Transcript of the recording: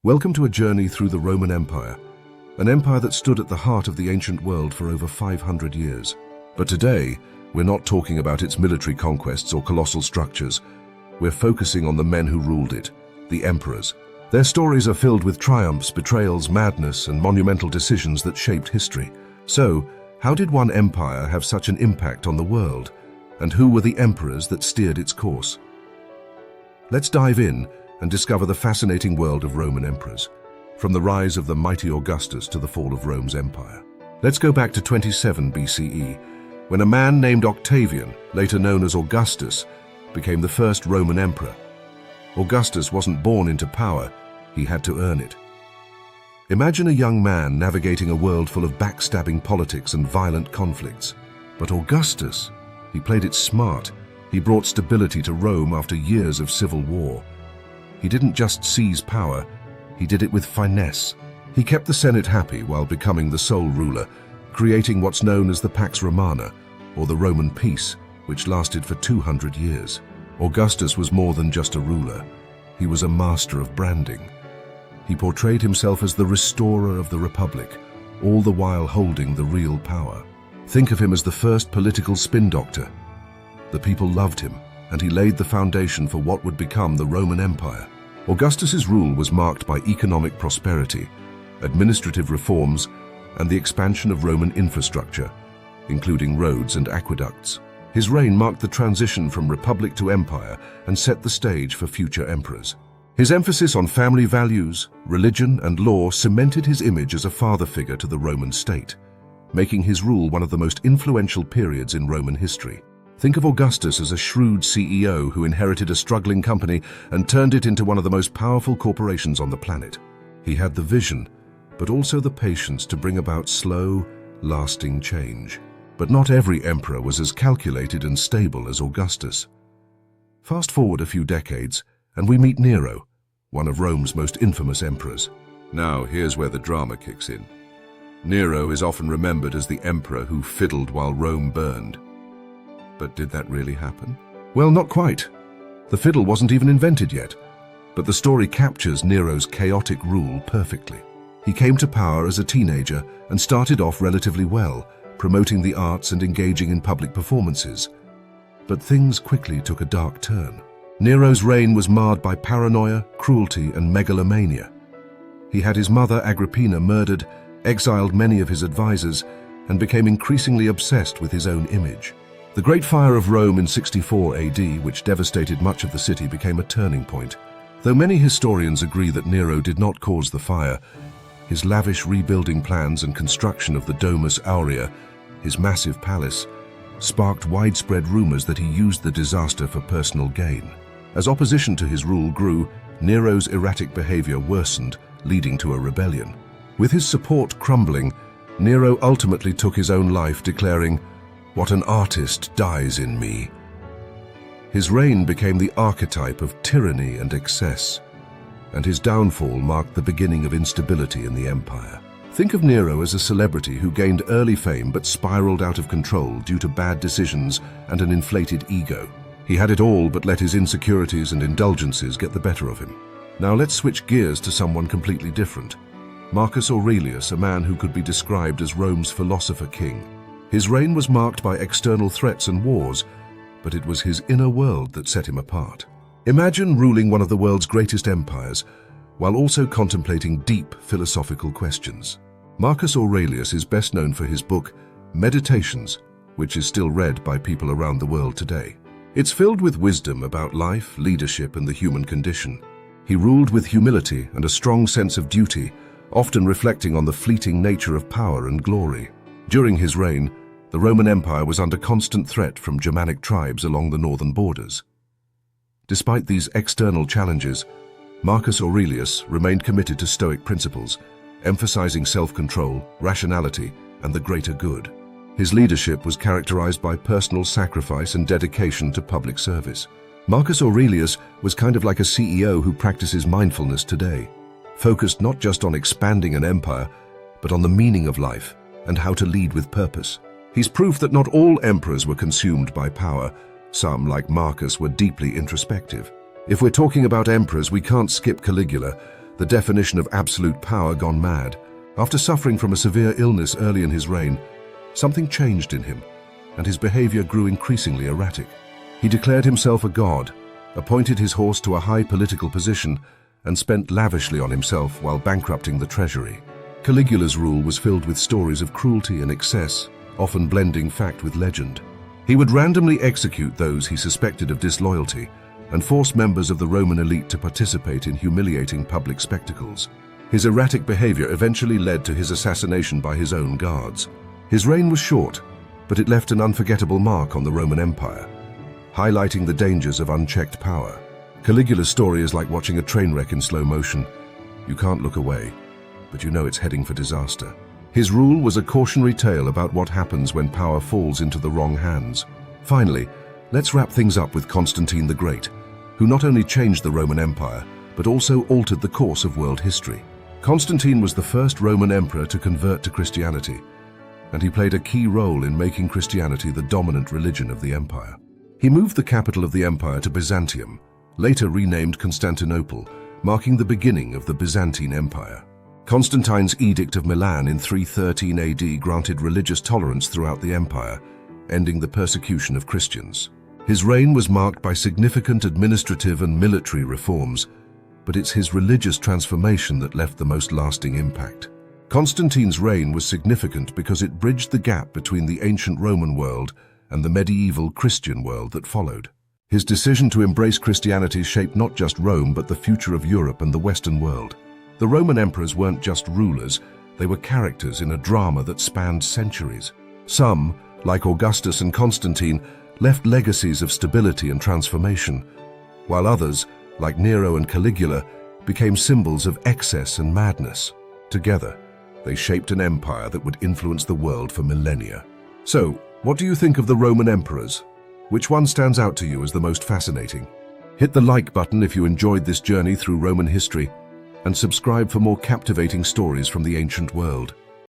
Welcome to a journey through the Roman Empire, an empire that stood at the heart of the ancient world for over 500 years. But today, we're not talking about its military conquests or colossal structures. We're focusing on the men who ruled it, the emperors. Their stories are filled with triumphs, betrayals, madness, and monumental decisions that shaped history. So, how did one empire have such an impact on the world? And who were the emperors that steered its course? Let's dive in and discover the fascinating world of Roman emperors, from the rise of the mighty Augustus to the fall of Rome's empire. Let's go back to 27 BCE, when a man named Octavian, later known as Augustus, became the first Roman emperor. Augustus wasn't born into power, he had to earn it. Imagine a young man navigating a world full of backstabbing politics and violent conflicts. But Augustus, he played it smart. He brought stability to Rome after years of civil war. He didn't just seize power, he did it with finesse. He kept the Senate happy while becoming the sole ruler, creating what's known as the Pax Romana, or the Roman peace, which lasted for 200 years. Augustus was more than just a ruler. He was a master of branding. He portrayed himself as the restorer of the Republic, all the while holding the real power. Think of him as the first political spin doctor. The people loved him, and he laid the foundation for what would become the Roman Empire. Augustus's rule was marked by economic prosperity, administrative reforms, and the expansion of Roman infrastructure, including roads and aqueducts. His reign marked the transition from republic to empire and set the stage for future emperors. His emphasis on family values, religion, and law cemented his image as a father figure to the Roman state, making his rule one of the most influential periods in Roman history. Think of Augustus as a shrewd CEO who inherited a struggling company and turned it into one of the most powerful corporations on the planet. He had the vision, but also the patience to bring about slow, lasting change. But not every emperor was as calculated and stable as Augustus. Fast forward a few decades, and we meet Nero, one of Rome's most infamous emperors. Now, here's where the drama kicks in. Nero is often remembered as the emperor who fiddled while Rome burned. But did that really happen? Well, not quite. The fiddle wasn't even invented yet, but the story captures Nero's chaotic rule perfectly. He came to power as a teenager and started off relatively well, promoting the arts and engaging in public performances. But things quickly took a dark turn. Nero's reign was marred by paranoia, cruelty, and megalomania. He had his mother Agrippina murdered, exiled many of his advisors, and became increasingly obsessed with his own image. The Great Fire of Rome in 64 AD, which devastated much of the city, became a turning point. Though many historians agree that Nero did not cause the fire, his lavish rebuilding plans and construction of the Domus Aurea, his massive palace, sparked widespread rumors that he used the disaster for personal gain. As opposition to his rule grew, Nero's erratic behavior worsened, leading to a rebellion. With his support crumbling, Nero ultimately took his own life, declaring, "What an artist dies in me." His reign became the archetype of tyranny and excess, and his downfall marked the beginning of instability in the empire. Think of Nero as a celebrity who gained early fame but spiraled out of control due to bad decisions and an inflated ego. He had it all but let his insecurities and indulgences get the better of him. Now let's switch gears to someone completely different. Marcus Aurelius, a man who could be described as Rome's philosopher king. His reign was marked by external threats and wars, but it was his inner world that set him apart. Imagine ruling one of the world's greatest empires, while also contemplating deep philosophical questions. Marcus Aurelius is best known for his book, Meditations, which is still read by people around the world today. It's filled with wisdom about life, leadership, and the human condition. He ruled with humility and a strong sense of duty, often reflecting on the fleeting nature of power and glory. During his reign, the Roman Empire was under constant threat from Germanic tribes along the northern borders. Despite these external challenges, Marcus Aurelius remained committed to Stoic principles, emphasizing self-control, rationality, and the greater good. His leadership was characterized by personal sacrifice and dedication to public service. Marcus Aurelius was kind of like a CEO who practices mindfulness today, focused not just on expanding an empire, but on the meaning of life and how to lead with purpose. He's proof that not all emperors were consumed by power. Some, like Marcus, were deeply introspective. If we're talking about emperors, we can't skip Caligula, the definition of absolute power gone mad. After suffering from a severe illness early in his reign, something changed in him, and his behavior grew increasingly erratic. He declared himself a god, appointed his horse to a high political position, and spent lavishly on himself while bankrupting the treasury. Caligula's rule was filled with stories of cruelty and excess, often blending fact with legend. He would randomly execute those he suspected of disloyalty and force members of the Roman elite to participate in humiliating public spectacles. His erratic behavior eventually led to his assassination by his own guards. His reign was short, but it left an unforgettable mark on the Roman Empire, highlighting the dangers of unchecked power. Caligula's story is like watching a train wreck in slow motion. You can't look away, but you know it's heading for disaster. His rule was a cautionary tale about what happens when power falls into the wrong hands. Finally, let's wrap things up with Constantine the Great, who not only changed the Roman Empire, but also altered the course of world history. Constantine was the first Roman emperor to convert to Christianity, and he played a key role in making Christianity the dominant religion of the empire. He moved the capital of the empire to Byzantium, later renamed Constantinople, marking the beginning of the Byzantine Empire. Constantine's Edict of Milan in 313 AD granted religious tolerance throughout the empire, ending the persecution of Christians. His reign was marked by significant administrative and military reforms, but it's his religious transformation that left the most lasting impact. Constantine's reign was significant because it bridged the gap between the ancient Roman world and the medieval Christian world that followed. His decision to embrace Christianity shaped not just Rome, but the future of Europe and the Western world. The Roman emperors weren't just rulers, they were characters in a drama that spanned centuries. Some, like Augustus and Constantine, left legacies of stability and transformation, while others, like Nero and Caligula, became symbols of excess and madness. Together, they shaped an empire that would influence the world for millennia. So, what do you think of the Roman emperors? Which one stands out to you as the most fascinating? Hit the like button if you enjoyed this journey through Roman history, and subscribe for more captivating stories from the ancient world.